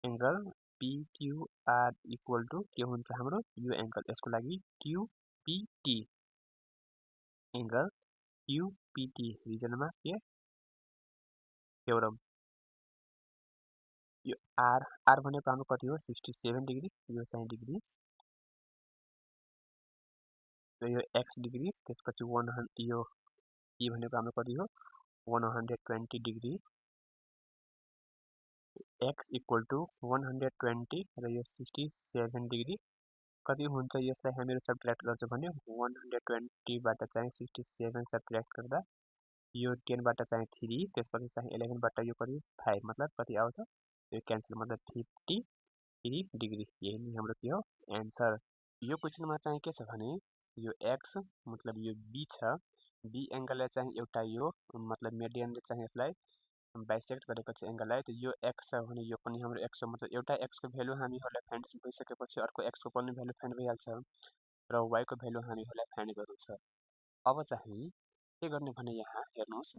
angle PQR equal to के हुन्छ हाम्रो यो एङ्गल, यसको लागि क्युपिटी एङ्गल क्युपिटी रिजनमा के थ्योरम। यो आर भनेको हाम्रो कति हो 67 डिग्री, यो चाहिँ डिग्री र यो एक्स डिग्री, त्यसपछि यो ई भनेको हाम्रो कति हो 120 डिग्री, एक्स इक्वल टु 120 र यो 67 डिग्री कति हुन्छ यसलाई हामीहरू सब्ट्र्याक्ट गर्छौँ भने 120बाट चाहिँ 67 सब्ट्र्याक्ट गर्दा यो 10बाट चाहिँ 3, त्यसपछि चाहिँ 11बाट यो कति 5 मतलब कति आउँछ यो क्यान्सल मतलब 53 डिग्री। यही नै हाम्रो के हो एन्सर। यो क्वेसनमा चाहिँ के छ भने यो एक्स मतलब यो बी छ, बी एङ्गललाई चाहिँ एउटा यो मतलब मिडियनले चाहिँ यसलाई बाइसेक्ट गरेको छ एङ्गललाई, त यो एक्स छ भने यो पनि हाम्रो एक्स हो मतलब एउटा एक्सको भ्यालु हामीहरूलाई फाइन्ड भइसकेपछि अर्को एक्सको पनि भ्यालु फाइन्ड भइहाल्छ र वाइको भ्यालु हामीहरूलाई फाइन्ड गर्नु छ। अब चाहिँ के गर्ने भने यहाँ हेर्नुहोस्,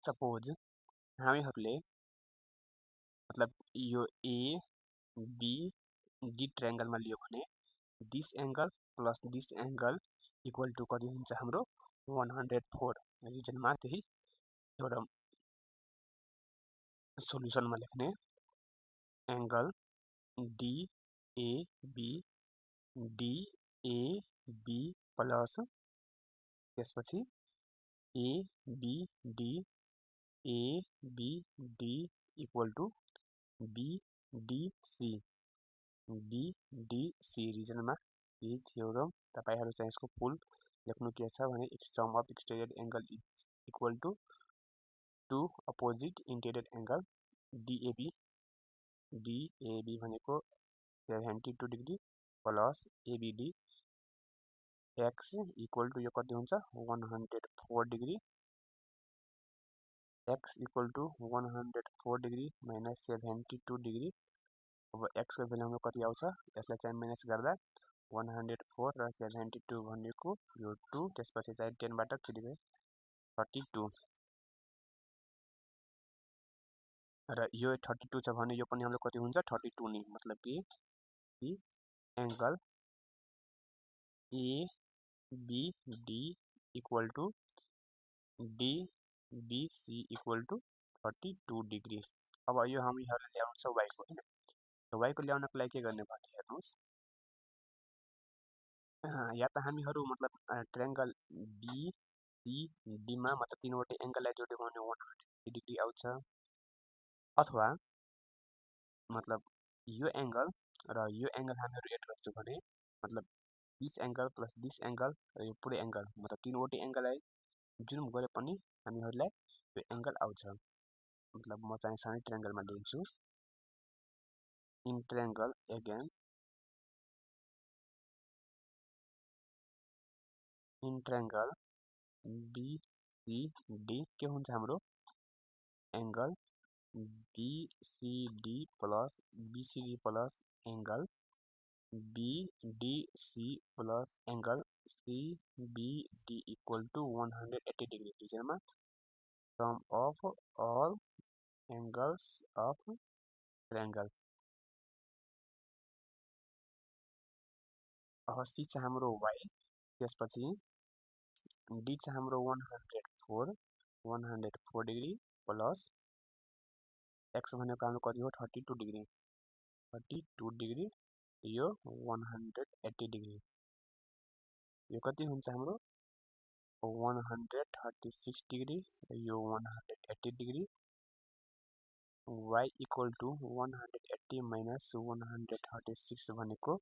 सपोज हामीहरूले मतलब यो ए बी डी ट्रायङ्गलमा लियो भने this angle plus this angle equal to कति हुन्छ हाम्रो 104। रिजनमा त्यही एउटा सोल्युसनमा लेख्ने एङ्गल डिएबी प्लस त्यसपछि एबिडी इक्वल टु बिडिसी रिजनमा यही थ्योरम। तपाईहरु चाहिँ यसको फुल लेख्नु के छ भने sum of exterior angle is equal to 2 opposite interior angle DAB भनेको 72 degree plus ABD x equal to यो कति हुन्छ 104 degree, x equal to 104 degree minus 72 degree. अब एक्स को भ्यालु हाम्रो कति आउँछ यसलाई चाहिँ माइनस गर्दा 104 र 72 भनेको यो 2, त्यसपछि चाहिँ 10बाट 3 32 र यो 32 छ भने यो पनि हाम्रो कति हुन्छ 32 नै, मतलब कि angle ABD equal to DBC equal to 32 degree. अब यो हामीहरूले ल्याउनु छ वाइको होइन, वाइको ल्याउनको लागि के गर्ने भने हेर्नुहोस्, या त हामीहरू मतलब ट्रायङ्गल बिसिडीमा मतलब तीनवटै एङ्गललाई जोड्यो भने 180 डिग्री आउँछ, अथवा मतलब यो एङ्गल र यो एङ्गल हामीहरू एड गर्छौँ भने मतलब this angle plus this angle र यो पुरै एङ्गल मतलब तीनवटै एङ्गललाई जुन गरे पनि हामीहरूलाई यो एङ्गल आउँछ। मतलब म चाहिँ सानो ट्रायङ्गलमा लिन्छु, in triangle again in triangle BCD के हुन्छ हाम्रो angle BCD plus angle BDC plus angle CBD equal to 180 degree. रिजनमा sum of all angles of triangle. अब सी छ हाम्रो वाइ, त्यसपछि डी छ हाम्रो 104 डिग्री प्लस एक्स भनेको हाम्रो कति हो 32 डिग्री, यो 180 डिग्री, यो कति हुन्छ हाम्रो 136 डिग्री, यो 180 degree, Y equal to 180 minus 136 भनेको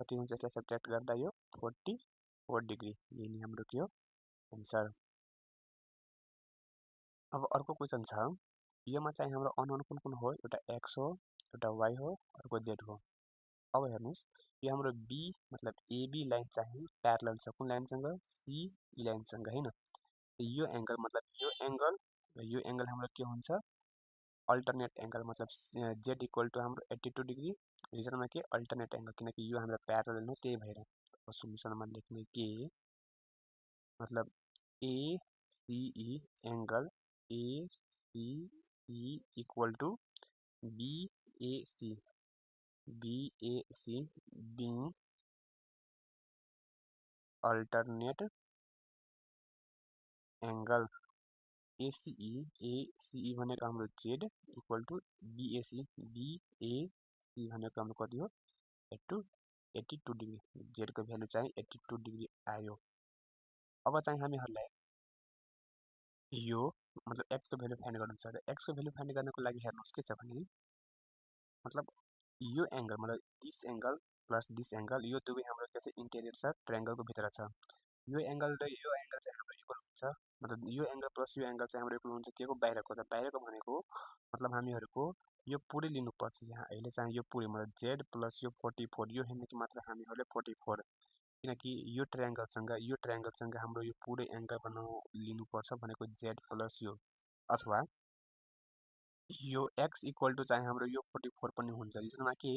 कति हुन्छ यसलाई सब्ट्र्याक्ट गर्दा यो 44 डिग्री। यही नै हाम्रो के हो एन्सर। अब अर्को क्वेसन छ, योमा चाहिँ हाम्रो अननोन कुन कुन हो, एउटा एक्स हो, एउटा वाइ हो, अर्को जेड हो। अब हेर्नुहोस् यो हाम्रो बी मतलब एबी लाइन चाहिँ प्यारलल छ कुन लाइनसँग सी लाइनसँग हैन यो एंगल मतलब यो एंगल र यो एंगल हाम्रो के हुन्छ अल्टरनेट एंगल मतलब z इक्वल टु हाम्रो 82 डिग्री रिजनमा के अल्टरनेट एंगल किनकि यो हाम्रो प्यारलल हो त्यही भएर सोलुसनमा लेख्ने के मतलब ACE angle ACE equal to BAC being alternate angle ACE भनेको हाम्रो Z इक्वल टु BAC भनेको हाम्रो कति हो 82 डिग्री Z को भ्यालु चाहिँ 82 डिग्री आयो अब चाहिँ हामीहरुलाई यो मतलब x को भ्यालु फाइन्ड गर्नु छ र x को भ्यालु फाइन्ड गर्नको लागि हेर्नुस् के छ भने मतलब यो एंगल मतलब this angle plus this angle यो दुवै हाम्रो के छ इन्टेरियर छ ट्रायंगल को भित्र छ यो एंगल र यो एंगल चाहिँ हाम्रो इक्वल हुन्छ मतलब यो एंगल प्लस यो एंगल चाहिँ हाम्रो इक्वल हुन्छ के को बाहिरको र बाहिरको भनेको मतलब हामीहरुको यो पुरै लिनुपर्छ यहाँ अहिले चाहिँ यो पुरै मतलब z प्लस यो 44 यो हेर्ने कि मात्र हामीहरुले 44 किनकि यो ट्रायंगलसँग हाम्रो यो पुरै एंगल बनाउ लिनुपर्छ भनेको z प्लस यो अथवा यो x इक्वल टु चाहिँ हाम्रो यो 44 पनि हुन्छ यसमा के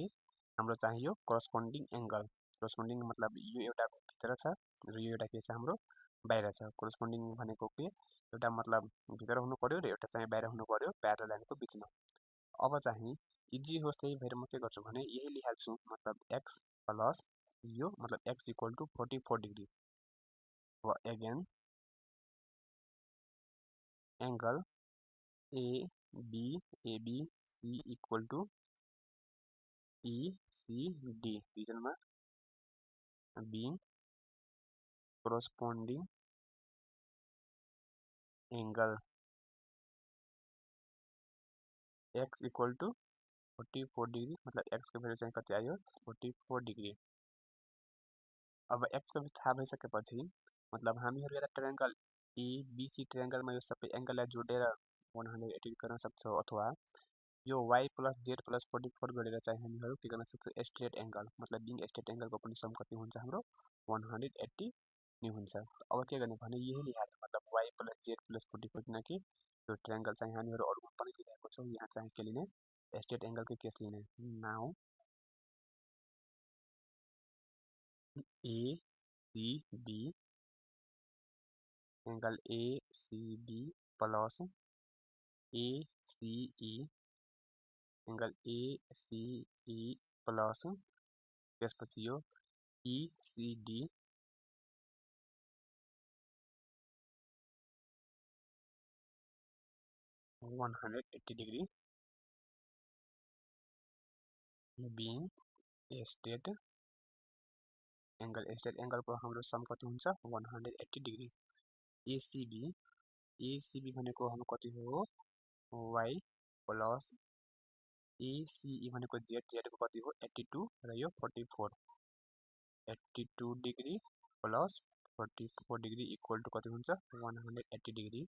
हाम्रो चाहिँ यो करस्पोन्डिङ एंगल करस्पोन्डिङ मतलब यो एउटा भित्र छ र यो एउटा के छ हाम्रो बाहिर छ करस्पोन्डिङ भनेको के एउटा मतलब भित्र हुनु पर्यो र एउटा चाहिँ बाहिर हुनु पर्यो प्यारलल लाइनको बीचमा अब चाहिँ इजी होस् त्यही भएर म के गर्छु भने यही लेख्छु मतलब x प्लस यो मतलब x इक्वल टु 44 डिग्री व again angle AB C equal to ECD रिजनमा being corresponding angle x equal to 44 degree मतलब x को भ्यालु चाहिँ कति आयो 44 डिग्री अब x को थाहा भइसकेपछि मतलब हामीहरु एउटा ट्रायंगल ABC ट्रायंगलमा यो सबै एंगललाई जोडेर 180 गर्न सक्छौं अथवा यो y प्लस z प्लस 44 गरेर चाहिँ हामीहरु के गर्न सक्छौं स्ट्रेट एंगल मतलब बिङ स्ट्रेट एंगलको पनि सम कति हुन्छ हाम्रो 180 नि हुन्छ अब के गर्ने भने यही लेखाले मतलब y प्लस z प्लस 44 किनकि यो ट्रायंगल चाहिँ हामीहरु अरुमा पनि लिएको छौं यहाँ चाहिँ के लिने स्ट्रेट एंगल को केस लिने now ACB angle ACB plus ACE angle ACE plus त्यसपछि यो ECD वन 180 डिग्री being स्ट्रेट एंगल को हाम्रो सम कति हुन्छ 180 डिग्री ACB भनेको हाम्रो कति हो y प्लस ACE भनेको z को कति हो 82 र यो 44 82 degree plus 44 degree equal to कति हुन्छ 180 degree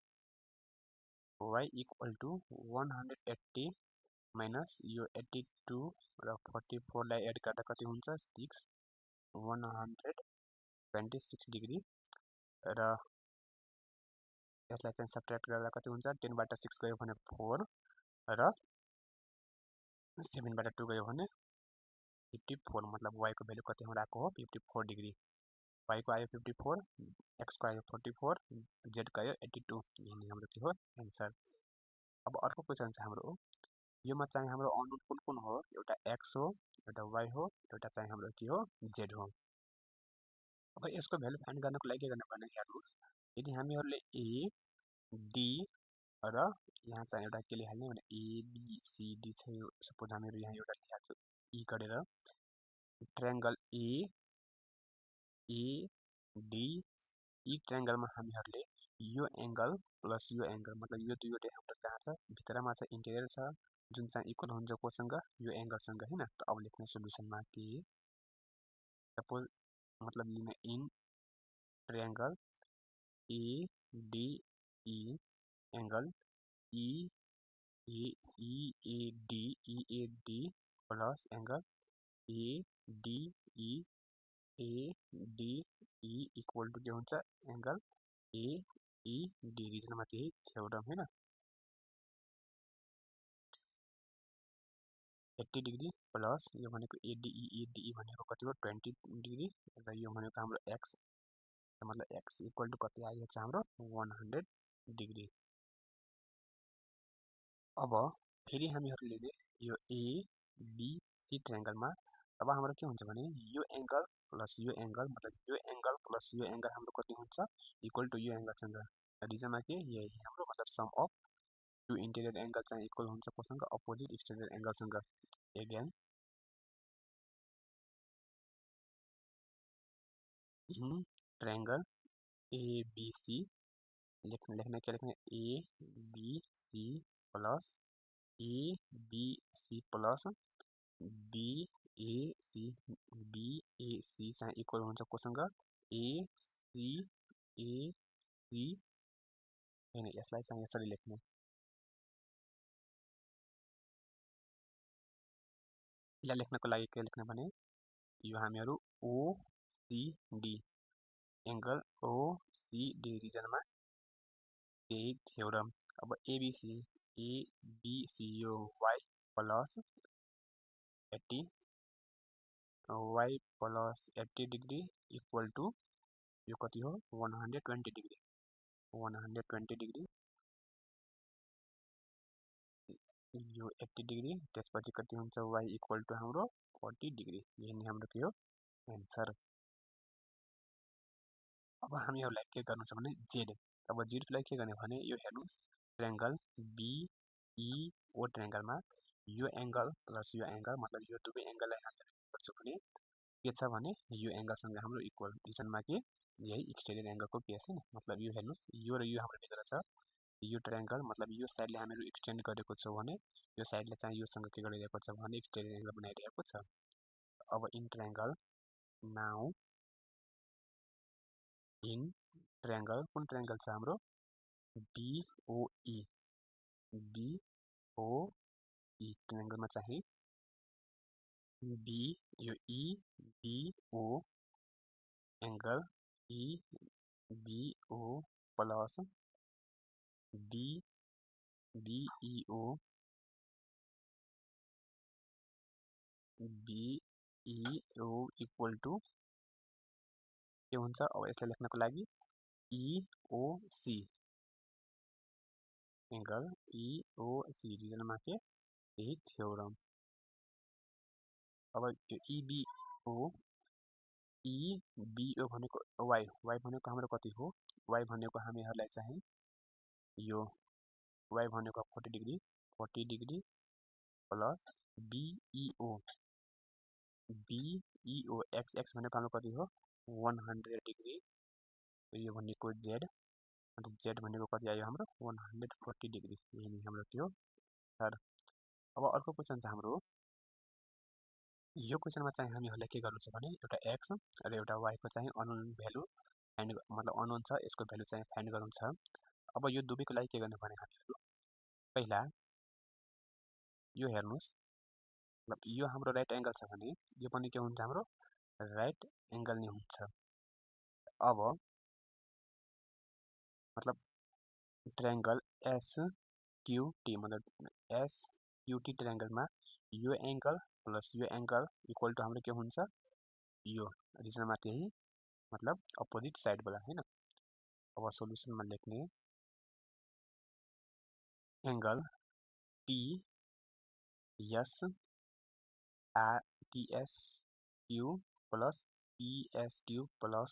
y equal to 180 minus यो 82 र 44 लाई एड गर्दा कति हुन्छ 6 126 डिग्री र यसलाई चाहिँ सबट्र्याक्ट गर्दा कति हुन्छ 10 बाट 6 गयो भने 4 र 7 बाट 2 गयो भने 54 मतलब y को भ्यालु कति हाम्रो आको हो 54 डिग्री y को आयो 54 x को आयो 44 z को आयो 82 यही हाम्रो के हो आन्सर अब अर्को क्वेशन छ हाम्रो योमा चाहिँ हाम्रो अननोन कुन कुन हो एउटा x हो एउटा y हो एउटा चाहिँ हाम्रो के हो z हो अब यसको भ्यालु फाइन्ड गर्नको लागि के गर्ने भने हेर्नुस् यदि हामीहरुले a d र यहाँ चाहिँ एउटा के लेख्ने भने a b c d छ सपोज हामीहरु यहाँ एउटा लेख्छु e गरेर ट्रायंगल a d ई ट्रायंगलमा हामीहरुले यो एंगल प्लस यो एंगल मतलब यो दुईवटै हाम्रो कहाँ छ भित्रमा छ इन्टेरियर छ जुन चाहिँ इक्वल हुन्छ कोसँग यो एंगलसँग हैन त अब लेख्ने सोलुसनमा के सपोज मतलब लिने in triangle A D E angle E A D plus angle ADE ADE equal to के हुन्छ एंगल AED रिजनमा त्यही थ्योरम हैन 80 डिग्री प्लस यो भनेको ADE भनेको कति हो 20 डिग्री र यो भनेको हाम्रो x मतलब x इक्वल टु कति आइन्छ हाम्रो 100 डिग्री। अब फेरि हामीहरुले यो ABC ट्रायंगलमा अब हाम्रो के हुन्छ भने यो एंगल प्लस यो एंगल मतलब यो एंगल प्लस यो एंगल हाम्रो कति हुन्छ इक्वल टु यो एंगलसँग रिजनमा के यही हाम्रो मतलब sum of two interior angle चाहिँ इक्वल हुन्छ कोसँग अपोजिट एक्सटेरियर एंगलसँग अगेन इन ट्रायंगल ABC लेख्ने के लेख्ने ABC plus ABC plus BAC चाहिँ इक्वल हुन्छ कोसँग AC हैन यसलाई चाहिँ यसरी लेख्ने यसलाई लेख्नको लागि के लेख्ने भने यो हामीहरु OCD एंगल OCD रिजनमा यही थ्योरम अब ABC यो y plus 80 y plus 80 degree equal to यो कति हो 120 डिग्री 120 डिग्री यो 80 डिग्री त्यसपछि कति हुन्छ y इक्वल टु हाम्रो 40 डिग्री यही नै हाम्रो के हो आन्सर। अब हामीहरुलाई के गर्नु छ भने z अब z को लागि के गर्ने भने यो हेर्नुस् ट्रायंगल BEO ट्रायंगलमा यो एंगल प्लस यो एंगल मतलब यो दुवै एंगललाई हामीले के गर्छौं भने के छ भने यो एंगलसँग हाम्रो इक्वल रिजनमा के यही एक्सटेरियर एंगलको केस हैन मतलब यो हेर्नुस् यो र यो हाम्रो भित्र छ यो ट्रायंगल मतलब यो साइडले हामीहरु एक्सटेन्ड गरेको छौं भने यो साइडले चाहिँ योसँग के गरिरहेको छ भने एक्सटेरियर एंगल बनाइरहेको छ। अब in triangle now in triangle कुन ट्रायंगल छ हाम्रो BOE ट्रायंगलमा चाहिँ B यो EBO angle EBO plus BEO equal to के हुन्छ अब यसलाई लेख्नको लागि EOC एंगल EOC रिजनमा के यही थ्योरम। अब यो EBO भनेको y भनेको हाम्रो कति हो y भनेको हामीहरुलाई चाहिँ यो y भनेको 40 डिग्री प्लस BEO x भनेको हाम्रो कति हो 100 डिग्री यो भनेको z अनि z भनेको कति आयो हाम्रो 140 डिग्री यही नै हाम्रो के हो सर। अब अर्को क्वेशन छ हाम्रो यो क्वेशनमा चाहिँ हामीहरुलाई के गर्नु छ भने एउटा x र एउटा y को चाहिँ अननोन भ्यालु फाइन्ड मतलब अननोन छ यसको भ्यालु चाहिँ फाइन्ड गर्नु छ। अब यो दुवैको लागि के गर्ने भने हामीहरु पहिला यो हेर्नुस् मतलब यो हाम्रो राइट एंगल छ भने यो पनि के हुन्छ हाम्रो राइट एंगल नै हुन्छ। अब मतलब ट्रायंगल SQT मतलब SQT ट्रायंगलमा यो एंगल प्लस यो एंगल इक्वल टु हाम्रो के हुन्छ यो रिजनमा त्यही मतलब अपोजिट साइड वाला हैन। अब सोलुसनमा लेख्ने angle TSQ plus PSQ plus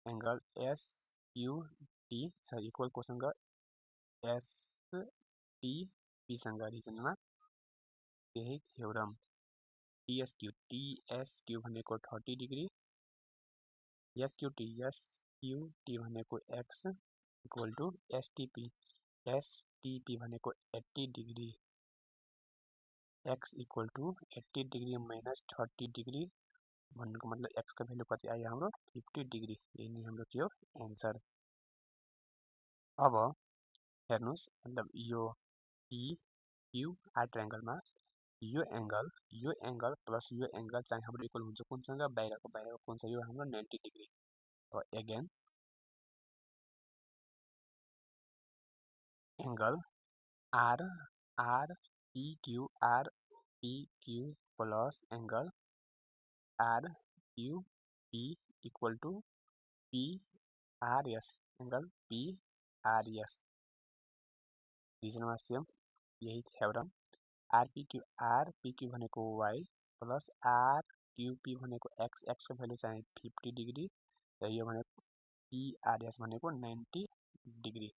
angle SQT छ इक्वल कोसँग STP सँग रिजनमा यही थ्योरम TSQ भनेको 30 डिग्री SQT भनेको x इक्वल टु STP भनेको 80 degree x equal to 80 degree minus 30 degree भन्नुको मतलब x को भ्यालु कति आयो हाम्रो 50 डिग्री यही नै हाम्रो के हो आन्सर। अब हेर्नुस् मतलब यो PQR ट्रायंगलमा यो एंगल प्लस यो एंगल चाहिँ हाम्रो इक्वल हुन्छ कुनसँग बाहिरको कुन छ यो हाम्रो 90 डिग्री। अब again angle R R P Q plus angle R Q P equal to P R S angle P R S. रिजनमा सेम यही थ्योरम आरपीक्यू भनेको वाई प्लस आरक्यूपी भनेको एक्स, एक्सको भ्यालु चाहिँ 50 डिग्री र यो भनेको पीआरएस भनेको 90 degree.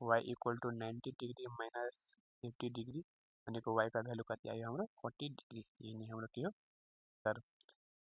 Y equal to 90 degree minus 50 degree भनेको वाई का भ्यालु कति आयो हाम्रो 40 डिग्री। यही नै हाम्रो के हो सर